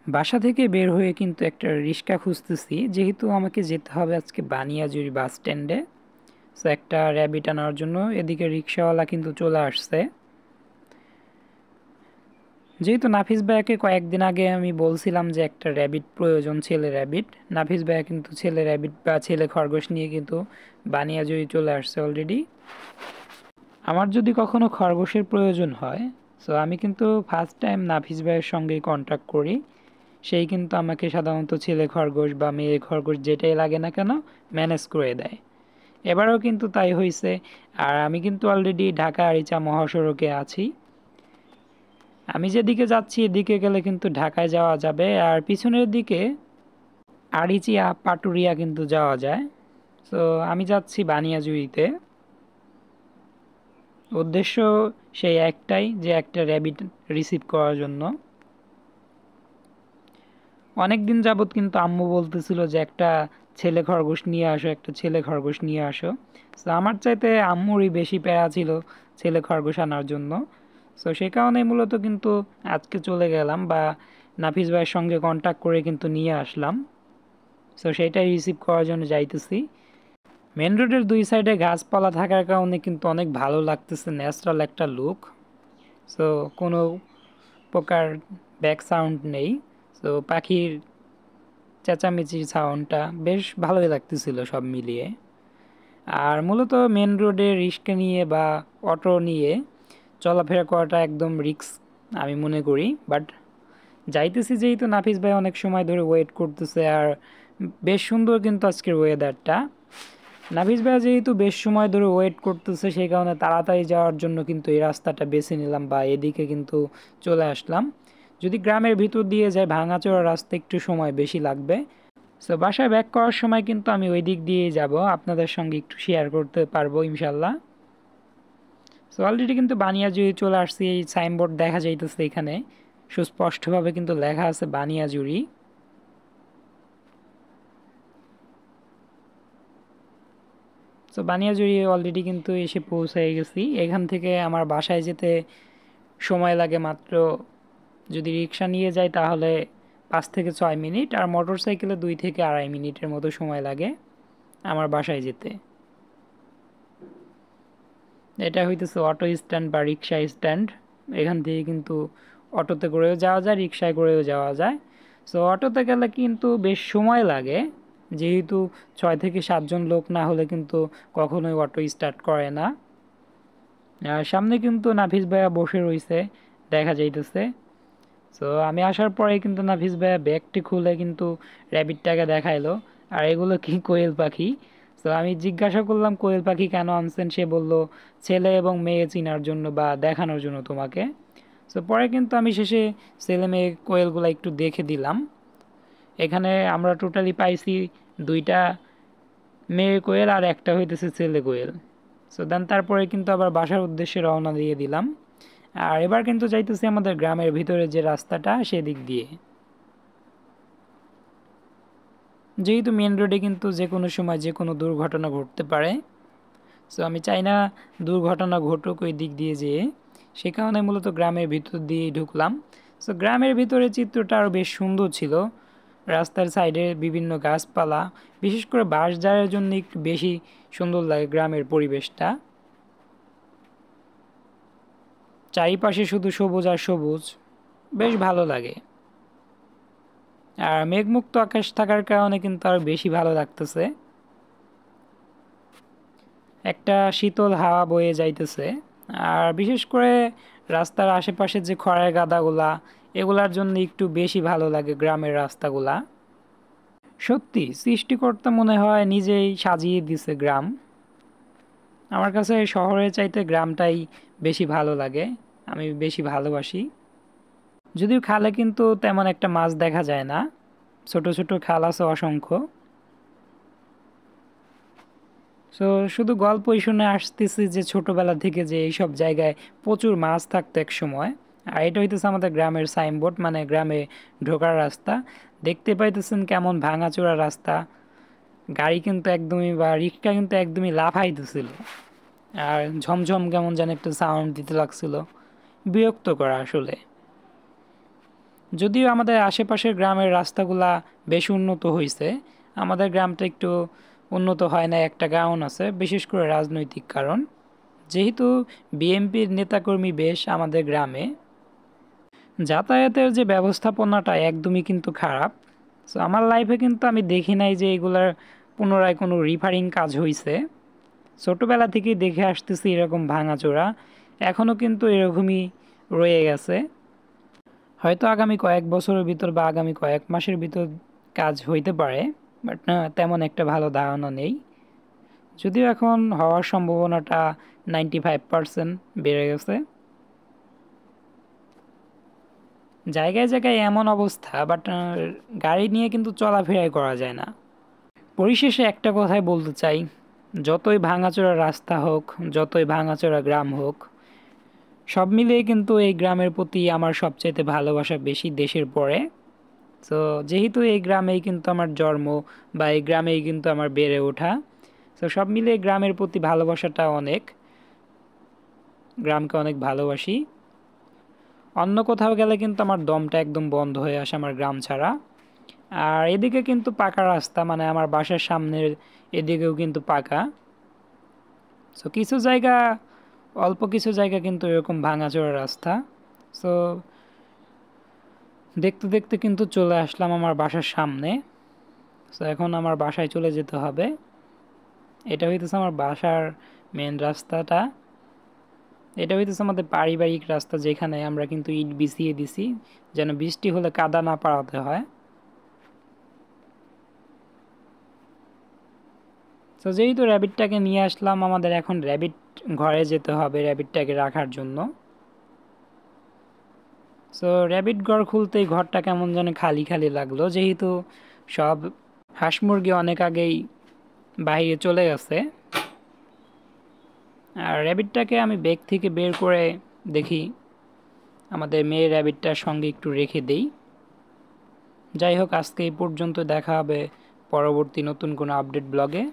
বাসা থেকে বের হয়ে কিন্তু একটা রিক্সা খুঁজতেছি, যেহেতু আমাকে যেতে হবে আজকে বানিয়াজুরি বাস স্ট্যান্ডে। সো একটা র্যাবিট আনার জন্য এদিকে রিক্সাওয়ালা কিন্তু চলে আসছে। যেহেতু নাফিস ভাইয়াকে কয়েকদিন আগে আমি বলছিলাম যে একটা র্যাবিট প্রয়োজন, ছেলে র্যাবিট। নাফিস ভাইয়া কিন্তু ছেলে র্যাবিট বা ছেলে খরগোশ নিয়ে কিন্তু বানিয়াজুরি চলে আসছে অলরেডি। আমার যদি কখনো খরগোশের প্রয়োজন হয়, সো আমি কিন্তু ফার্স্ট টাইম নাফিস ভাইয়ের সঙ্গেই কন্ট্যাক্ট করি। সেই কিন্তু আমাকে সাধারণত ছেলে খরগোশ বা মেয়ে খরগোশ যেটাই লাগে না কেন ম্যানেজ করে দেয়। এবারও কিন্তু তাই হয়েছে। আর আমি কিন্তু অলরেডি ঢাকা আরিচা মহাসড়কে আছি। আমি যেদিকে যাচ্ছি এদিকে গেলে কিন্তু ঢাকায় যাওয়া যাবে, আর পিছনের দিকে আরিচিয়া পাটুরিয়া কিন্তু যাওয়া যায়। তো আমি যাচ্ছি বানিয়াজুরিতে। উদ্দেশ্য সেই একটাই, যে একটা র্যাবিট রিসিভ করার জন্য। অনেক দিন যাবৎ কিন্তু আম্মু বলতেছিল যে একটা ছেলে খরগোশ নিয়ে আসো, একটা ছেলে খরগোশ নিয়ে আসো। সো আমার চাইতে আম্মুরই বেশি প্যারা ছিল ছেলে খরগোশ আনার জন্য। সো সে কারণে মূলত কিন্তু আজকে চলে গেলাম, বা নাফিস ভাইয়ের সঙ্গে কন্ট্যাক্ট করে কিন্তু নিয়ে আসলাম। সো সেটাই রিসিভ করার জন্য যাইতেছি। মেন রোডের দুই সাইডে গাছপালা থাকার কারণে কিন্তু অনেক ভালো লাগতেছে, ন্যাচারাল একটা লুক। সো কোনো প্রকার ব্যাক সাউন্ড নেই। সো পাখির চেঁচামেচির সাউন্ডটা বেশ ভালোই লাগতেছিল সব মিলিয়ে। আর মূলত মেন রোডে রিক্সা নিয়ে বা অটো নিয়ে চলাফেরা করাটা একদম রিস্ক আমি মনে করি। বাট যাইতেছি যেহেতু নাফিস ভাই অনেক সময় ধরে ওয়েট করতেছে, আর বেশ সুন্দর কিন্তু আজকের ওয়েদারটা। নাফিস ভাই যেহেতু বেশ সময় ধরে ওয়েট করতেছে, সেই কারণে তাড়াতাড়ি যাওয়ার জন্য কিন্তু এই রাস্তাটা বেছে নিলাম, বা এদিকে কিন্তু চলে আসলাম। যদি গ্রামের ভিতর দিয়ে যায় ভাঙাচোরা রাস্তা একটু সময় বেশি লাগবে। সো বাসায় ব্যাক করার সময় কিন্তু আমি ওই দিক দিয়েই যাব, আপনাদের সঙ্গে একটু শেয়ার করতে পারবো ইনশাল্লাহ। সো অলরেডি কিন্তু বানিয়াজুরি চলে আসছি। এই সাইনবোর্ড দেখা যাইতেছে এখানে সুস্পষ্টভাবে কিন্তু লেখা আছে বানিয়াজুরি। সো বানিয়াজুরি অলরেডি কিন্তু এসে পৌঁছে গেছি। এখান থেকে আমার বাসায় যেতে সময় লাগে মাত্র, যদি রিক্সা নিয়ে যাই তাহলে 5 থেকে 6 মিনিট, আর মোটর সাইকেলে 2 থেকে আড়াই মিনিটের মতো সময় লাগে আমার বাসায় যেতে। এটা হইতেছে অটো স্ট্যান্ড বা রিক্সা স্ট্যান্ড। এখান থেকে কিন্তু অটোতে করেও যাওয়া যায়, রিক্সায় করেও যাওয়া যায়। সো অটোতে গেলে কিন্তু বেশ সময় লাগে, যেহেতু 6 থেকে 7 জন লোক না হলে কিন্তু কখনোই অটো স্টার্ট করে না। আর সামনে কিন্তু নাফিস ভাইয়া বসে রয়েছে দেখা যাইতেছে। সো আমি আসার পরে কিন্তু নাফিস ভাইয়া ব্যাগটি খুলে কিন্তু র্যাবিটটাকে দেখাইলো। আর এগুলো কি কোয়েল পাখি। সো আমি জিজ্ঞাসা করলাম কোয়েল পাখি কেন আনছেন, সে বলল ছেলে এবং মেয়ে চিনার জন্য বা দেখানোর জন্য তোমাকে। সো পরে কিন্তু আমি শেষে ছেলে মেয়ে কোয়েলগুলো একটু দেখে দিলাম। এখানে আমরা টোটালি পাইছি 2টা মেয়ে কোয়েল আর একটা হইতেছে ছেলে কোয়েল। সো দেন তারপরে কিন্তু আবার বাসার উদ্দেশ্যে রওনা দিয়ে দিলাম। আর এবার কিন্তু যাইতেছি আমাদের গ্রামের ভিতরে যে রাস্তাটা সেদিক দিয়ে। যেহেতু মেন রোডে কিন্তু যে কোনো সময় যে কোনো দুর্ঘটনা ঘটতে পারে, সো আমি চাই না দুর্ঘটনা ঘটুক ওই দিক দিয়ে যেয়ে। সে কারণে মূলত গ্রামের ভিতর দিয়েই ঢুকলাম। সো গ্রামের ভিতরে চিত্রটা আরও বেশ সুন্দর ছিল। রাস্তার সাইডে বিভিন্ন গাছপালা, বিশেষ করে বাঁশঝাড়ের জন্য একটু বেশি সুন্দর লাগে গ্রামের পরিবেশটা। চারিপাশে শুধু সবুজ আর সবুজ, বেশ ভালো লাগে। আর মেঘমুক্ত আকাশ থাকার কারণে কিন্তু আরও বেশি ভালো লাগতেছে। একটা শীতল হাওয়া বয়ে যাইতেছে। আর বিশেষ করে রাস্তার আশেপাশে যে খড়ের গাদাগুলা, এগুলার জন্য একটু বেশি ভালো লাগে গ্রামের রাস্তাগুলা। সত্যি সৃষ্টিকর্তা মনে হয় নিজেই সাজিয়ে দিছে গ্রাম। আমার কাছে শহরের চাইতে গ্রামটাই বেশি ভালো লাগে, আমি বেশি ভালোবাসি। যদিও খালে কিন্তু তেমন একটা মাছ দেখা যায় না, ছোট ছোট খাল আছে অসংখ্য। সো শুধু গল্পই শুনে আসতেছি যে ছোটবেলা থেকে যে এইসব জায়গায় প্রচুর মাছ থাকতো এক সময়। আর এটা হইতেছে আমাদের গ্রামের সাইনবোর্ড, মানে গ্রামে ঢোকার রাস্তা। দেখতে পাইতেছেন কেমন ভাঙাচোরা রাস্তা। গাড়ি কিন্তু একদমই বা রিক্সা কিন্তু একদমই লাফাইতেছিল। আর ঝমঝম কেমন যেন একটা সাউন্ড দিতে লাগছিল, বিরক্ত করা আসলে। যদিও আমাদের আশেপাশের গ্রামের রাস্তাগুলা বেশ উন্নত হয়েছে, আমাদের গ্রামটা একটু উন্নত হয় না একটা কারণ আছে, বিশেষ করে রাজনৈতিক কারণ। যেহেতু বিএনপির নেতাকর্মী বেশ আমাদের গ্রামে, যাতায়াতের যে ব্যবস্থাপনাটা একদমই কিন্তু খারাপ। সো আমার লাইফে কিন্তু আমি দেখি নাই যে এগুলার পুনরায় কোনো রিফারিং কাজ হয়েছে। ছোটোবেলা থেকেই দেখে আসতেছি এরকম ভাঙাচোরা, এখনও কিন্তু এরকমই রয়ে গেছে। হয়তো আগামী কয়েক বছরের ভিতর বা আগামী কয়েক মাসের ভিতর কাজ হইতে পারে, বাট না, তেমন একটা ভালো ধারণা নেই। যদিও এখন হওয়ার সম্ভাবনাটা 95% বেড়ে গেছে। জায়গায় জায়গায় এমন অবস্থা, বাট গাড়ি নিয়ে কিন্তু চলাফেরাই করা যায় না। পরিশেষে একটা কথাই বলতে চাই, যতই ভাঙাচোরা রাস্তা হোক, যতই ভাঙাচোরা গ্রাম হোক, সব মিলিয়ে কিন্তু এই গ্রামের প্রতি আমার সবচাইতে ভালোবাসা বেশি দেশের পরে। তো যেহেতু এই গ্রামেই কিন্তু আমার জন্ম, বা এই গ্রামেই কিন্তু আমার বেড়ে ওঠা, তো সব মিলিয়ে গ্রামের প্রতি ভালোবাসাটা অনেক, গ্রামকে অনেক ভালোবাসি। অন্য কোথাও গেলে কিন্তু আমার দমটা একদম বন্ধ হয়ে আসে আমার গ্রাম ছাড়া। আর এদিকে কিন্তু পাকা রাস্তা, মানে আমার বাসার সামনের এদিকেও কিন্তু পাকা। সো কিছু জায়গা, অল্প কিছু জায়গা কিন্তু এরকম ভাঙাচোরা রাস্তা। সো দেখতে দেখতে কিন্তু চলে আসলাম আমার বাসার সামনে। সো এখন আমার বাসায় চলে যেতে হবে। এটা হইতেছে আমার বাসার মেন রাস্তাটা। এটা হইতেছে আমাদের পারিবারিক রাস্তা, যেখানে আমরা কিন্তু ইট বিছিয়ে দিছি যেন বৃষ্টি হলে কাদা না পাড়াতে হয়। তো যেহেতু র্যাবিটটাকে নিয়ে আসলাম, আমাদের এখন র্যাবিট ঘরে যেতে হবে র্যাবিটটাকে রাখার জন্য। সো র্যাবিট ঘর খুলতেই ঘরটা কেমন যেন খালি খালি লাগলো, যেহেতু সব হাঁস মুরগি অনেক আগেই বাইরে চলে গেছে। আর র্যাবিটটাকে আমি ব্যাগ থেকে বের করে দেখি আমাদের মেয়ে র্যাবিটটার সঙ্গে একটু রেখে দেই। যাই হোক, আজকে এই পর্যন্ত, দেখা হবে পরবর্তী নতুন কোনো আপডেট ব্লগে।